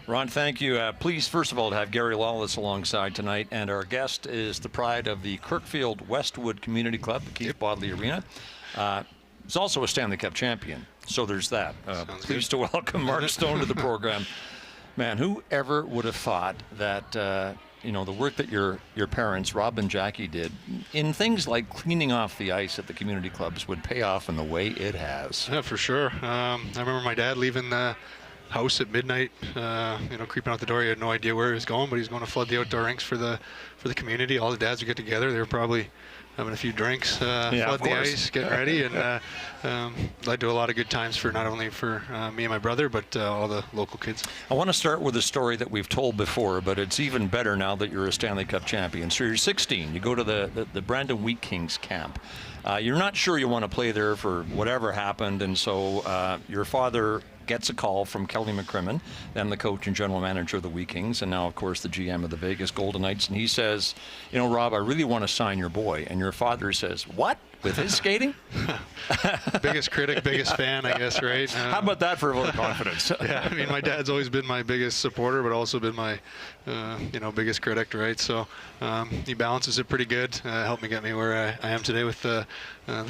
Ron, thank you. Pleased, first of all, to have Gary Lawless alongside tonight. And our guest is the pride of the Kirkfield Westwood Community Club, the Keith Bodley Arena. He's also a Stanley Cup champion, so there's that. Pleased to welcome Mark Stone to the program. Man, who ever would have thought that, the work that your parents, Rob and Jackie, did in things like cleaning off the ice at the community clubs would pay off in the way it has? Yeah, for sure. I remember my dad leaving the house at midnight, creeping out the door. He had no idea where he was going, but he was going to flood the outdoor rinks for the community. All the dads would get together. They were probably having a few drinks, flood the ice, getting ready, and led to a lot of good times for not only for me and my brother, but all the local kids. I want to start with a story that we've told before, but it's even better now that you're a Stanley Cup champion. So you're 16. You go to the Brandon Wheat Kings camp. You're not sure you want to play there for whatever happened, and so your father gets a call from Kelly McCrimmon, then the coach and general manager of the Wheat Kings, and now, of course, the GM of the Vegas Golden Knights, and he says, Rob, I really want to sign your boy. And your father says, what? With his skating? Biggest critic, biggest fan, I guess, right? How about that for a vote of confidence? Yeah, I mean, my dad's always been my biggest supporter, but also been my, biggest critic, right? So he balances it pretty good. Helped me get me where I am today with the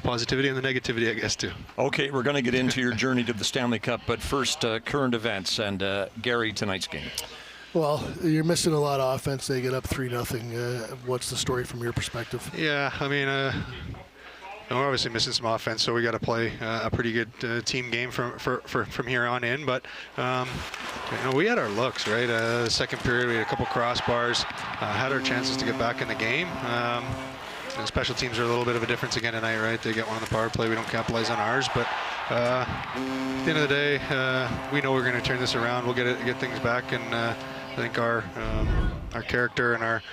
positivity and the negativity, I guess, too. Okay, we're going to get into your journey to the Stanley Cup, but first, current events and Gary, tonight's game. Well, you're missing a lot of offense. They get up 3-0. What's the story from your perspective? Yeah, I mean, we're obviously missing some offense, so we got to play a pretty good team game from here on in. But we had our looks, right. The second period, we had a couple crossbars, had our chances to get back in the game. Special teams are a little bit of a difference again tonight, right? They get one on the power play. We don't capitalize on ours, but at the end of the day, we know we're going to turn this around. We'll get things back, and I think our character and our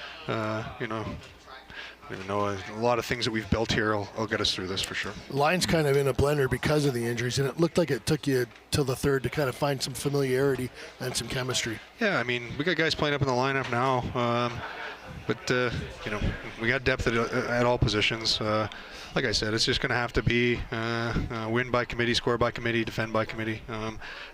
a lot of things that we've built here will get us through this for sure. Line's kind of in a blender because of the injuries, and it looked like it took you till the third to kind of find some familiarity and some chemistry. Yeah, I mean, we got guys playing up in the lineup now, but we got depth at all positions. Like I said, it's just going to have to be win by committee, score by committee, defend by committee.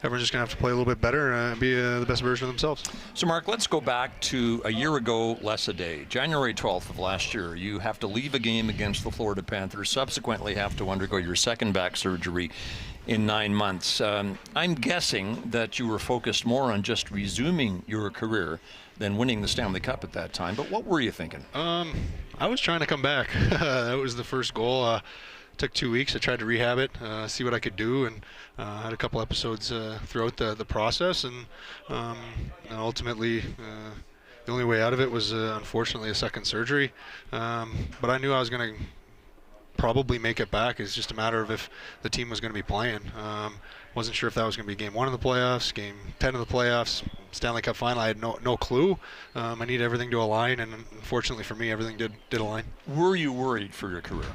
Everyone's just going to have to play a little bit better and be the best version of themselves. So, Mark, let's go back to a year ago, less a day, January 12th of last year. You have to leave a game against the Florida Panthers, subsequently have to undergo your second back surgery in 9 months. I'm guessing that you were focused more on just resuming your career than winning the Stanley Cup at that time. But what were you thinking? I was trying to come back. That was the first goal. Took 2 weeks. I tried to rehab it, see what I could do, and had a couple episodes throughout the process. And ultimately, the only way out of it was, unfortunately, a second surgery. But I knew I was going to probably make it back. It's just a matter of if the team was going to be playing. Wasn't sure if that was going to be game 1 of the playoffs, game 10 of the playoffs, Stanley Cup final. I had no clue. I need everything to align, and unfortunately for me, everything did align. Were you worried for your career?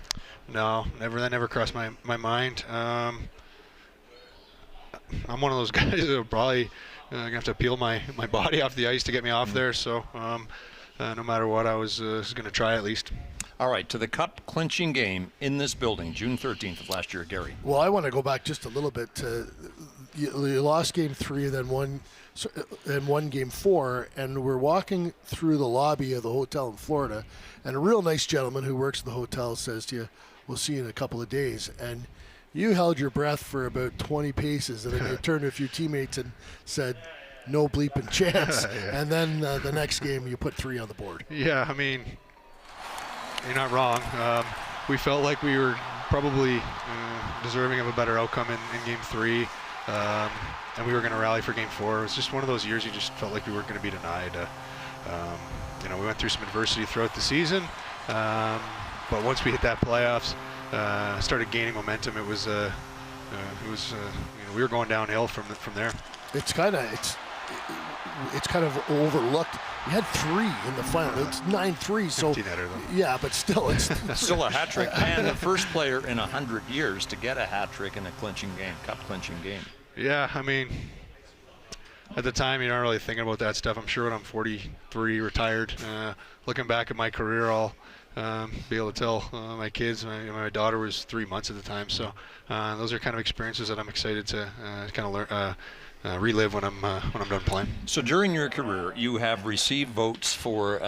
No, never. That never crossed my mind. I'm one of those guys that will probably gonna have to peel my body off the ice to get me off there. So no matter what, I was going to try at least. All right, to the cup clinching game in this building, June 13th of last year, Gary. Well, I want to go back just a little bit. You lost game 3 and then won game 4, and we're walking through the lobby of the hotel in Florida, and a real nice gentleman who works at the hotel says to you, "We'll see you in a couple of days." And you held your breath for about 20 paces, and then you turned to a few teammates and said, "No bleeping chance." Yeah. And then the next game, you put 3 on the board. Yeah, I mean, you're not wrong. We felt like we were probably deserving of a better outcome in game 3, and we were going to rally for game 4. It was just one of those years you just felt like we weren't going to be denied. We went through some adversity throughout the season, but once we hit that playoffs, started gaining momentum. It was we were going downhill from there. It's kind of overlooked. We had 3 in the final. It's 9-3. So yeah, but still, it's still a hat trick, and the first player in 100 years to get a hat trick in a clinching game, cup clinching game. Yeah, I mean, at the time, you're not really thinking about that stuff. I'm sure when I'm 43, retired, looking back at my career, I'll be able to tell my kids. My daughter was 3 months at the time, so those are kind of experiences that I'm excited to kind of learn. relive when I'm done playing. So during your career, you have received votes for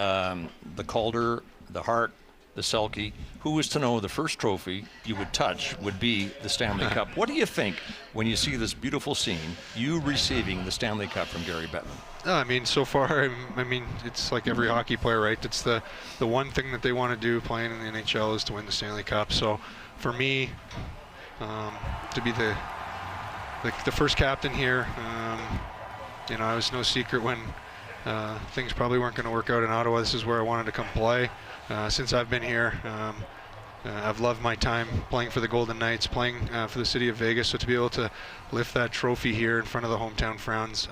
the Calder, the Hart, the Selke. Who was to know the first trophy you would touch would be the Stanley Cup? What do you think when you see this beautiful scene, you receiving the Stanley Cup from Gary Bettman? I mean, so far, I mean, it's like every hockey player, right? It's the one thing that they want to do playing in the NHL is to win the Stanley Cup. So for me, to be the first captain here, you know, it was no secret when things probably weren't going to work out in Ottawa. This is where I wanted to come play. Since I've been here, I've loved my time playing for the Golden Knights, playing for the city of Vegas. So to be able to lift that trophy here in front of the hometown Frowns,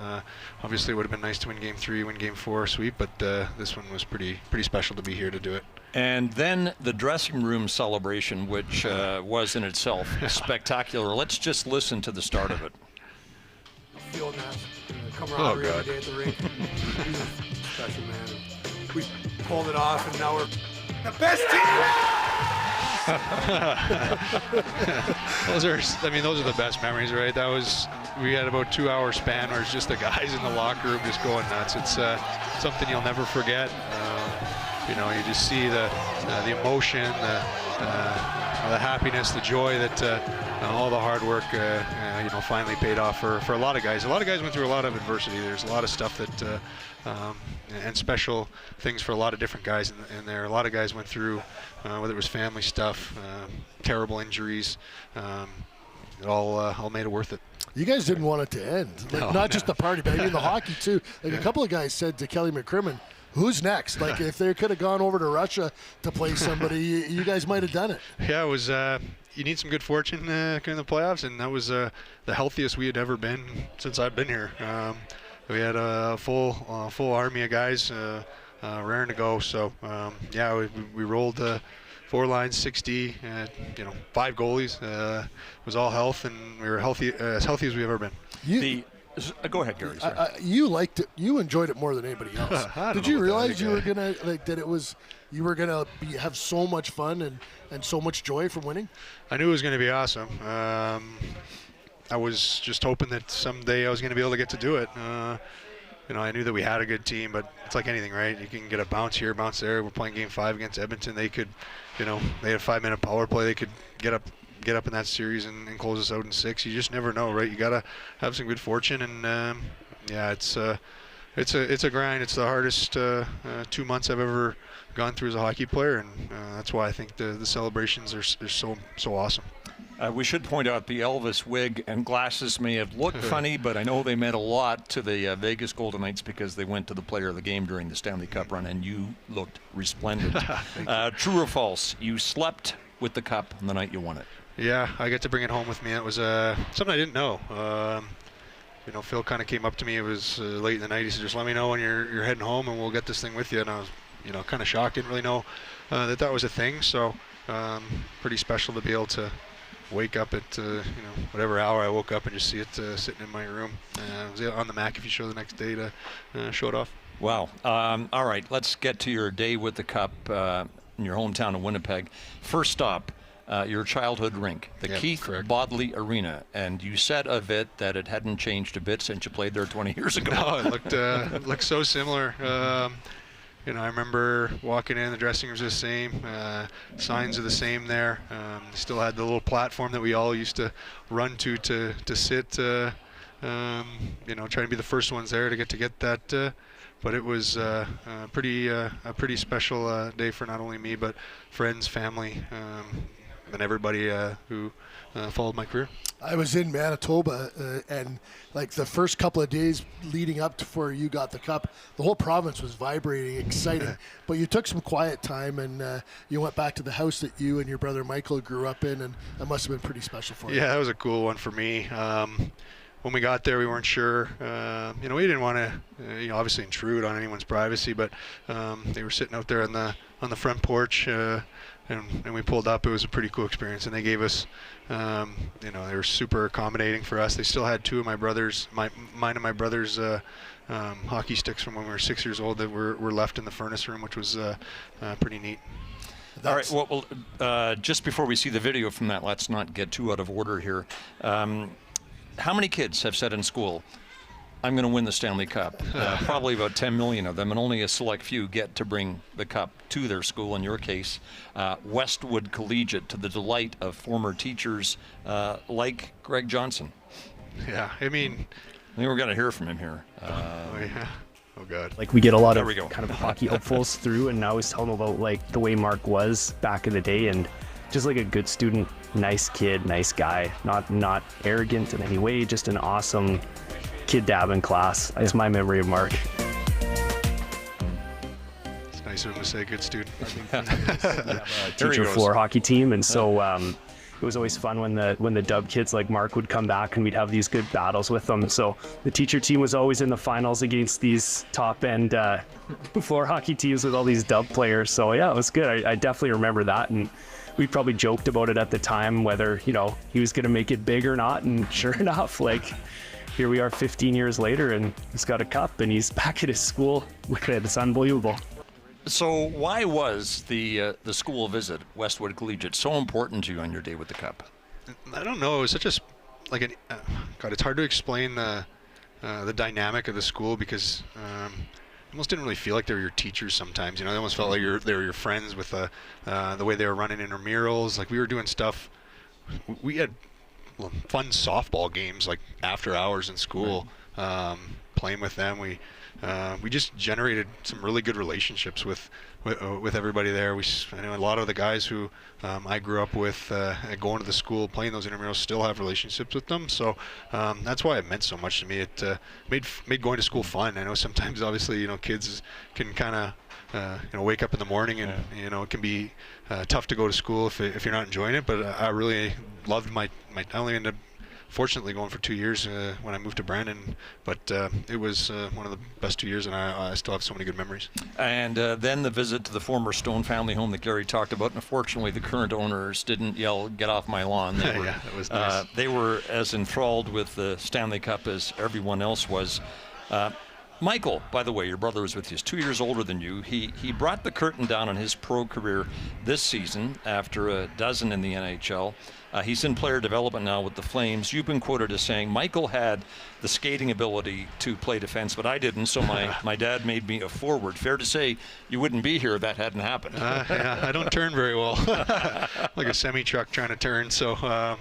obviously it would have been nice to win Game 3, win Game 4 sweep, but this one was pretty special to be here to do it. And then the dressing room celebration, which was in itself spectacular. Let's just listen to the start of it. Feeling that camaraderie every day at the rink. He's a special man. We pulled it off, and now we're the best team. Those are the best memories, right? We had about 2 hour span where it's just the guys in the locker room just going nuts. It's something you'll never forget. You know, you just see the emotion, the happiness, the joy that all the hard work, you know, finally paid off for a lot of guys. A lot of guys went through a lot of adversity. There's a lot of stuff that and special things for a lot of different guys in there. A lot of guys went through, whether it was family stuff, terrible injuries. It all made it worth it. You guys didn't want it to end, like, not just the party, but I mean the hockey too. Like a couple of guys said to Kelly McCrimmon, "Who's next?" Like if they could have gone over to Russia to play somebody, you guys might have done it. Yeah, it was. You need some good fortune in the playoffs, and that was the healthiest we had ever been since I've been here. We had a full army of guys raring to go. So yeah, we rolled 4 lines, 60, you know, 5 goalies. It was all health, and we were as healthy as we've ever been. Go ahead, Gary. You liked it. You enjoyed it more than anybody else. Did you realize you were gonna you were gonna have so much fun and so much joy from winning? I knew it was going to be awesome. I was just hoping that someday I was going to be able to get to do it. You know, I knew that we had a good team, but it's like anything, right? You can get a bounce here, bounce there. We're playing Game 5 against Edmonton. They could, you know, they had a 5-minute power play. They could get up in that series and close us out in 6. You just never know, right? You got to have some good fortune, and yeah, it's a grind. It's the hardest 2 months I've ever gone through as a hockey player, and that's why I think the celebrations are so awesome. We should point out the Elvis wig and glasses may have looked funny, but I know they meant a lot to the Vegas Golden Knights because they went to the player of the game during the Stanley Cup run, and you looked resplendent. True or false, you slept with the cup on the night you won it? Yeah, I got to bring it home with me. It was something I didn't know. You know, Phil kind of came up to me. It was late in the night. He said, "Just let me know when you're heading home, and we'll get this thing with you." And I was, you know, kind of shocked. Didn't really know that was a thing. So pretty special to be able to wake up at you know, whatever hour I woke up and just see it sitting in my room. It was on the McAfee show the next day to show it off. Wow. All right, let's get to your day with the cup in your hometown of Winnipeg. First stop, your childhood rink, the Keith Bodley Arena, and you said of it that it hadn't changed a bit since you played there 20 years ago. No, it looked so similar. You know, I remember walking in, the dressing rooms are the same, signs are the same there. Still had the little platform that we all used to run to sit, you know, trying to be the first ones there to get that. But it was a pretty special day for not only me, but friends, family, and everybody who followed my career. I was in Manitoba, and like the first couple of days leading up to before you got the cup, the whole province was vibrating, exciting. But you took some quiet time, and you went back to the house that you and your brother Michael grew up in, and that must have been pretty special for you. Yeah, that was a cool one for me. When we got there, we weren't sure. You know, we didn't want to, you know, obviously intrude on anyone's privacy, but they were sitting out there on the front porch. And we pulled up. It was a pretty cool experience, and they gave us, you know, they were super accommodating for us. They still had 2 of my brothers, mine and my brother's hockey sticks from when we were 6 years old that were left in the furnace room, which was pretty neat. All right. Well, just before we see the video from that, let's not get too out of order here. How many kids have said in school, I'm going to win the Stanley Cup. Probably about 10 million of them, and only a select few get to bring the cup to their school, in your case, Westwood Collegiate, to the delight of former teachers like Greg Johnson. Yeah, I mean, I think we're going to hear from him here. yeah. Oh, God. Like, we get a lot There of we go. kind of hockey hopefuls through, and I always tell them about, like, the way Mark was back in the day, and just like a good student, nice kid, nice guy, not arrogant in any way, just an awesome kid to have in class. Is my memory of Mark. It's nice of him to say good student. Teacher floor hockey team, and so it was always fun when the dub kids like Mark would come back, and we'd have these good battles with them. So the teacher team was always in the finals against these top end floor hockey teams with all these dub players. So yeah, it was good. I definitely remember that, and we probably joked about it at the time, whether he was going to make it big or not. And sure enough, like, here we are 15 years later, and he's got a cup, and he's back at his school. It's unbelievable. So why was the school visit, Westwood Collegiate, so important to you on your day with the cup? I don't know. It was such a God. It's hard to explain the dynamic of the school, because almost didn't really feel like they were your teachers sometimes. They almost felt like they were your friends with the way they were running intramurals. Like, we were doing stuff. We had fun softball games like after hours in school, playing with them. We just generated some really good relationships with everybody there. I know a lot of the guys who I grew up with going to the school, playing those intramurals, still have relationships with them. So that's why it meant so much to me. It made going to school fun. I know sometimes, obviously, kids can kind of wake up in the morning, and it can be tough to go to school if you're not enjoying it. But I really loved I only ended up fortunately going for 2 years when I moved to Brandon, but it was one of the best 2 years, and I still have so many good memories. And then the visit to the former Stone family home that Gary talked about. And unfortunately, the current owners didn't yell, "Get off my lawn." They were, yeah, that was nice. They were as enthralled with the Stanley Cup as everyone else was. Michael, by the way, your brother was with you. He's 2 years older than you. He brought the curtain down on his pro career this season after a dozen in the NHL. He's in player development now with the Flames. You've been quoted as saying, Michael had the skating ability to play defense, but I didn't, so my dad made me a forward. Fair to say you wouldn't be here if that hadn't happened. Yeah, I don't turn very well. Like a semi-truck trying to turn, so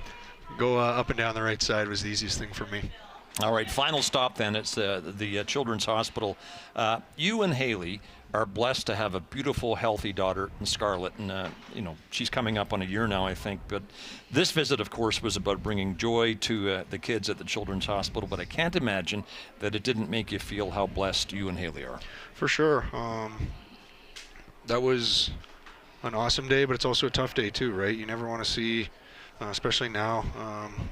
go up and down the right side was the easiest thing for me. All right, final stop then. It's the Children's Hospital. You and Haley are blessed to have a beautiful, healthy daughter in Scarlett, and she's coming up on a year now, I think. But this visit, of course, was about bringing joy to the kids at the Children's Hospital. But I can't imagine that it didn't make you feel how blessed you and Haley are. For sure. That was an awesome day, but it's also a tough day too, right? You never want to see. Especially now,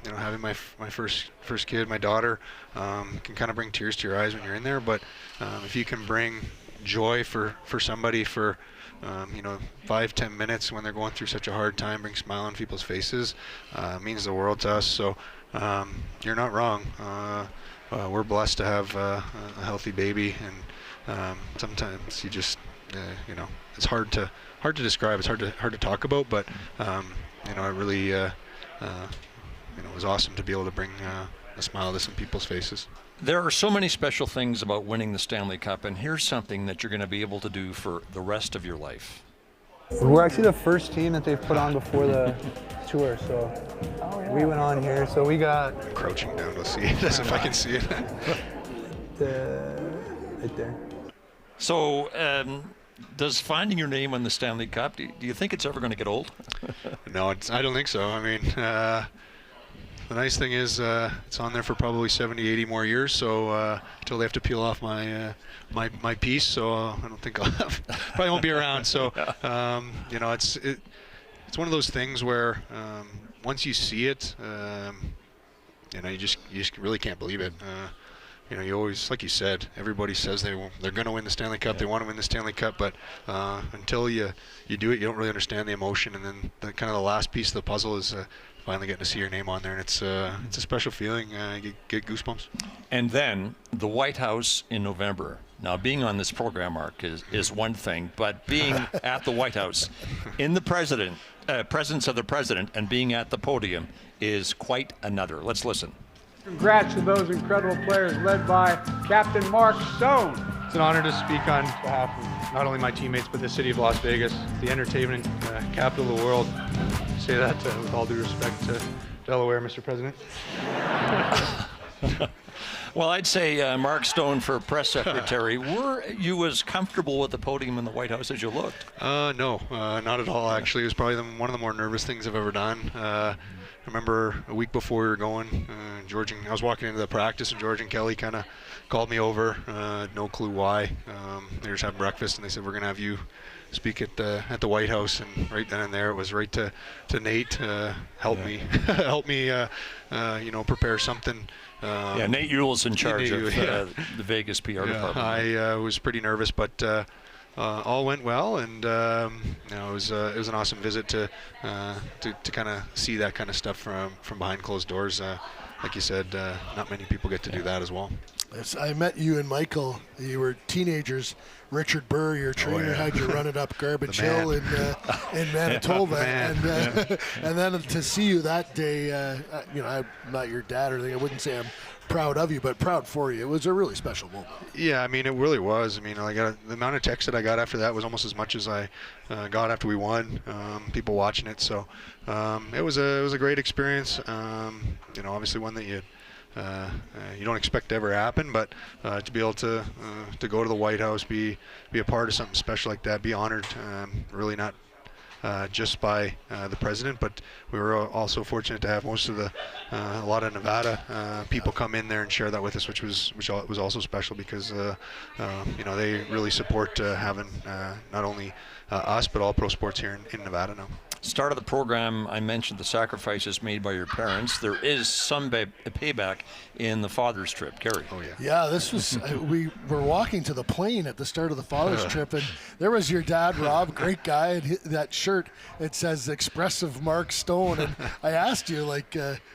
having my first kid, my daughter, can kind of bring tears to your eyes when you're in there. But if you can bring joy for somebody for 5-10 minutes when they're going through such a hard time, bring smile on people's faces, it means the world to us. So you're not wrong. We're blessed to have a healthy baby, and sometimes you just it's hard to describe. It's hard to talk about, but. It really was awesome to be able to bring a smile to some people's faces. There are so many special things about winning the Stanley Cup, and here's something that you're going to be able to do for the rest of your life. We're actually the first team that they've put on before the tour, so we went on here. So we got... I'm crouching down to see it, as if I can see it. Right there. So, does finding your name on the Stanley Cup, do you think it's ever going to get old? No, I don't think so. I mean, the nice thing is it's on there for probably 70, 80 more years, so until they have to peel off my piece, so I don't think I'll probably won't be around. So, it's one of those things where once you see it, you just really can't believe it. You always, like you said, everybody says they're going to win the Stanley Cup. Yeah. They want to win the Stanley Cup, but until you do it, you don't really understand the emotion. And then the last piece of the puzzle is finally getting to see your name on there, and it's a special feeling. You get goosebumps. And then the White House in November. Now, being on this program, Mark, is one thing, but being at the White House in the presence of the president and being at the podium is quite another. Let's listen. Congrats to those incredible players led by Captain Mark Stone. It's an honor to speak on behalf of not only my teammates, but the city of Las Vegas, the entertainment capital of the world. I say that with all due respect to Delaware, Mr. President. Well, I'd say Mark Stone for press secretary. Were you as comfortable with the podium in the White House as you looked? No, not at all, actually. It was probably one of the more nervous things I've ever done. I remember a week before we were going, I was walking into the practice, and George and Kelly kind of called me over. No clue why. They were just having breakfast, and they said, we're going to have you speak at the White House. And right then and there, it was right to Nate. Help me prepare something. Nate Ewell's in charge of the Vegas PR department. I was pretty nervous, but all went well, and it was an awesome visit to kind of see that kind of stuff from behind closed doors. Like you said, not many people get to do that as well. Yes, I met you and Michael. You were teenagers. Richard Burr, your trainer, had you running up Garbage Hill in Manitoba, and then to see you that day, I'm not your dad or anything. I wouldn't say I'm proud of you, but proud for you. It was a really special moment. Yeah, I mean, it really was. I mean, the amount of text that I got after that was almost as much as I got after we won. People watching it, so it was a great experience. Obviously one that you don't expect to ever happen, but to be able to go to the White House, be a part of something special like that, be honored, really not just by the president, but we were also fortunate to have a lot of Nevada people come in there and share that with us, which was also special because they really support having not only us but all pro sports here in Nevada now. Start of the program, I mentioned the sacrifices made by your parents. There is some payback in the father's trip. Gary. Oh, yeah. Yeah, this was, we were walking to the plane at the start of the father's trip, and there was your dad, Rob, great guy, and that shirt, it says Expressive Mark Stone, and I asked you,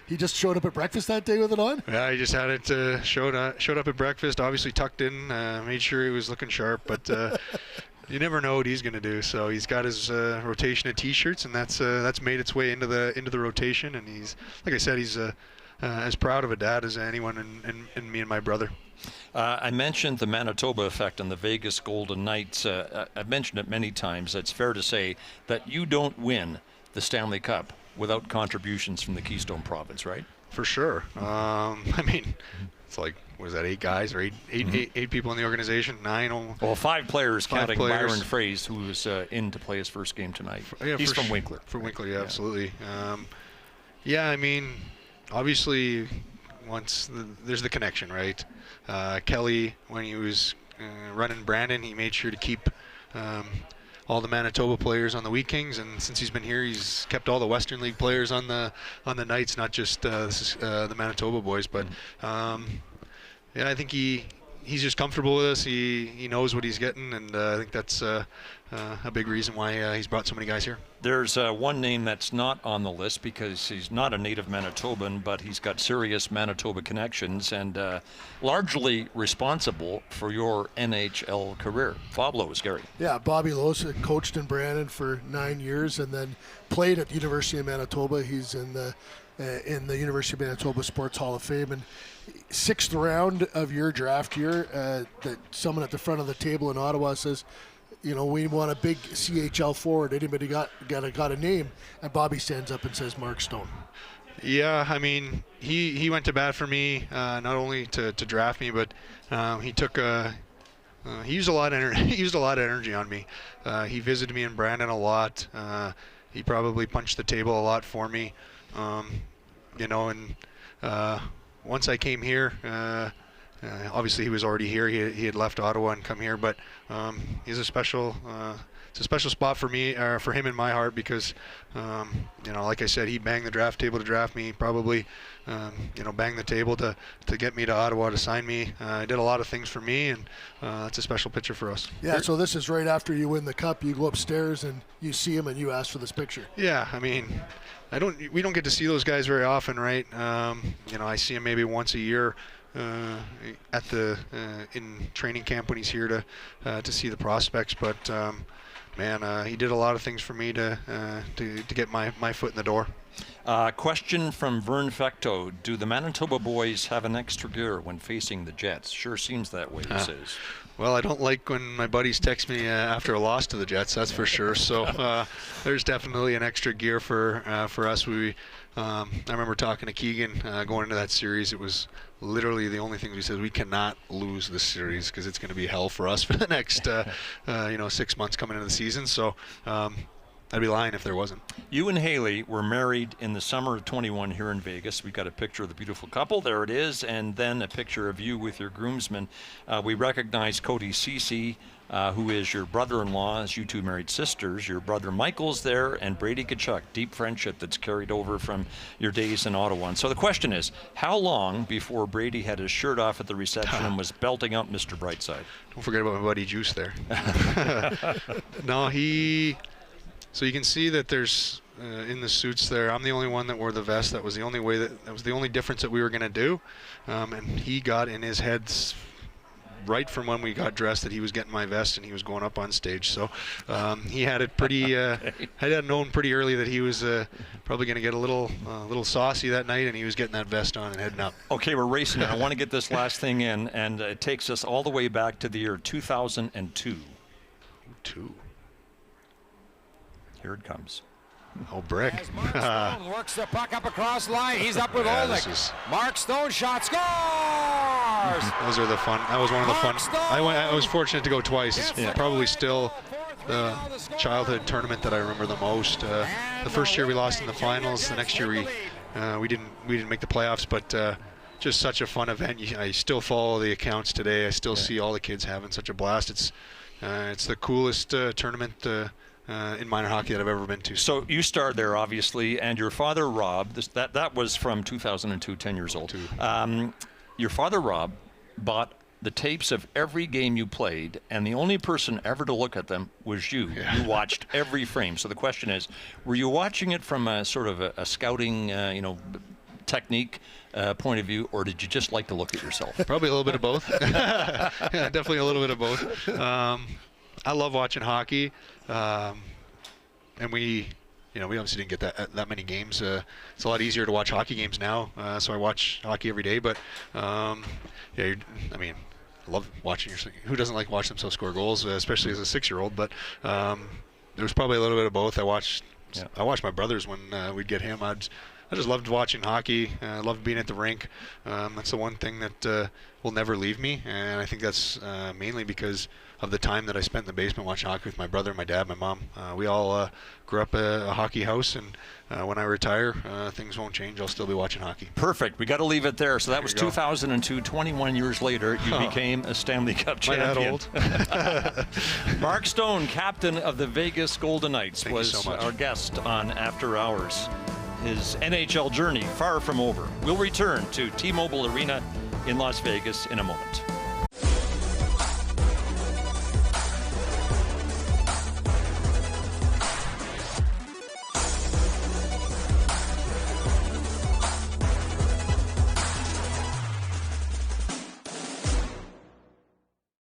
he just showed up at breakfast that day with it on? Yeah, he just had it, showed up at breakfast, obviously tucked in, made sure he was looking sharp, but you never know what he's going to do. So he's got his rotation of T-shirts, and that's made its way into the rotation. And he's, like I said, he's as proud of a dad as anyone, and me and my brother. I mentioned the Manitoba effect on the Vegas Golden Knights. I've mentioned it many times. It's fair to say that you don't win the Stanley Cup without contributions from the Keystone Province, right? For sure. I mean, it's like, was that 8 guys or eight people in the organization? 9. Well, 5 players, counting players. Byron Fraze, who was in to play his first game tonight. He's from Winkler. From Winkler, yeah, absolutely. I mean, obviously, there's the connection, right? Kelly, when he was running Brandon, he made sure to keep all the Manitoba players on the Wheat Kings, and since he's been here, he's kept all the Western League players on the Knights, not just the Manitoba boys. But I think he's just comfortable with us. He knows what he's getting, and I think that's a big reason why he's brought so many guys here. There's one name that's not on the list because he's not a native Manitoban, but he's got serious Manitoba connections and largely responsible for your NHL career. Bob Lowe's, Gary. Yeah, Bobby Lowe's coached in Brandon for 9 years and then played at the University of Manitoba. He's in the University of Manitoba Sports Hall of Fame. And 6th round of your draft year, that someone at the front of the table in Ottawa says, we want a big CHL forward. Anybody got a name? And Bobby stands up and says Mark Stone. Yeah, I mean, he went to bat for me, not only to draft me, but he used a lot of energy. He used a lot of energy on me. He visited me in Brandon a lot. He probably punched the table a lot for me. Once I came here, obviously he was already here. He had left Ottawa and come here, but he's a special. It's a special spot for me, for him in my heart, because like I said, he banged the draft table to draft me. Probably, banged the table to get me to Ottawa to sign me. He did a lot of things for me, and that's a special picture for us. Yeah. So this is right after you win the cup. You go upstairs and you see him and you ask for this picture. Yeah. I mean, we don't get to see those guys very often, right? I see him maybe once a year at the in training camp when he's here to see the prospects. But man, he did a lot of things for me to get my foot in the door. Question from Vern Fecto. Do the Manitoba boys have an extra gear when facing the Jets? Sure seems that way, he says. Well, I don't like when my buddies text me after a loss to the Jets, that's for sure. So there's definitely an extra gear for us. I remember talking to Keegan going into that series. It was literally the only thing we said, we cannot lose this series because it's going to be hell for us for the next 6 months coming into the season. So I'd be lying if there wasn't. You and Haley were married in the summer of 21 here in Vegas. We've got a picture of the beautiful couple. There it is. And then a picture of you with your groomsmen. We recognize Cody Cece, who is your brother-in-law, as you two married sisters. Your brother Michael's there, and Brady Tkachuk. Deep friendship that's carried over from your days in Ottawa. And so the question is, how long before Brady had his shirt off at the reception and was belting up Mr. Brightside? Don't forget about my buddy Juice there. No, So you can see that there's in the suits there. I'm the only one that wore the vest. That was the only difference that we were going to do. And he got in his head right from when we got dressed that he was getting my vest and he was going up on stage. So he had it pretty. I had known pretty early that he was probably going to get a little saucy that night, and he was getting that vest on and heading up. Okay, we're racing. I want to get this last thing in, and it takes us all the way back to the year 2002. Here it comes. Oh, Brick. As Mark Stone works the puck up across line. He's up with Oake. Mark Stone shot, scores! Those are the fun. That was one of the fun. I was fortunate to go twice. It's probably still the childhood tournament that I remember the most. The first year we lost in the finals. The next year we didn't make the playoffs, but just such a fun event. I still follow the accounts today. I still see all the kids having such a blast. It's the coolest tournament in minor hockey that I've ever been to. So you starred there, obviously, and your father, Rob, that was from 2002, 10 years old. Your father, Rob, bought the tapes of every game you played, and the only person ever to look at them was you. Yeah. You watched every frame. So the question is, were you watching it from a sort of a scouting, technique point of view, or did you just like to look at yourself? Probably a little bit of both. Yeah, definitely a little bit of both. I love watching hockey, and we obviously didn't get that many games. It's a lot easier to watch hockey games now, so I watch hockey every day. But I love watching who doesn't like watching themselves score goals, especially as a 6-year-old. But there was probably a little bit of both. I watched my brothers when we'd get him. I just loved watching hockey. I loved being at the rink. That's the one thing that will never leave me, and I think that's mainly because of the time that I spent in the basement watching hockey with my brother, my dad, my mom. We all grew up a hockey house, and when I retire, things won't change. I'll still be watching hockey. Perfect. We got to leave it there. So that was 2002. 21 years later, you became a Stanley Cup champion. That old? Mark Stone, captain of the Vegas Golden Knights, was our guest on After Hours. His NHL journey far from over. We'll return to T-Mobile Arena in Las Vegas in a moment.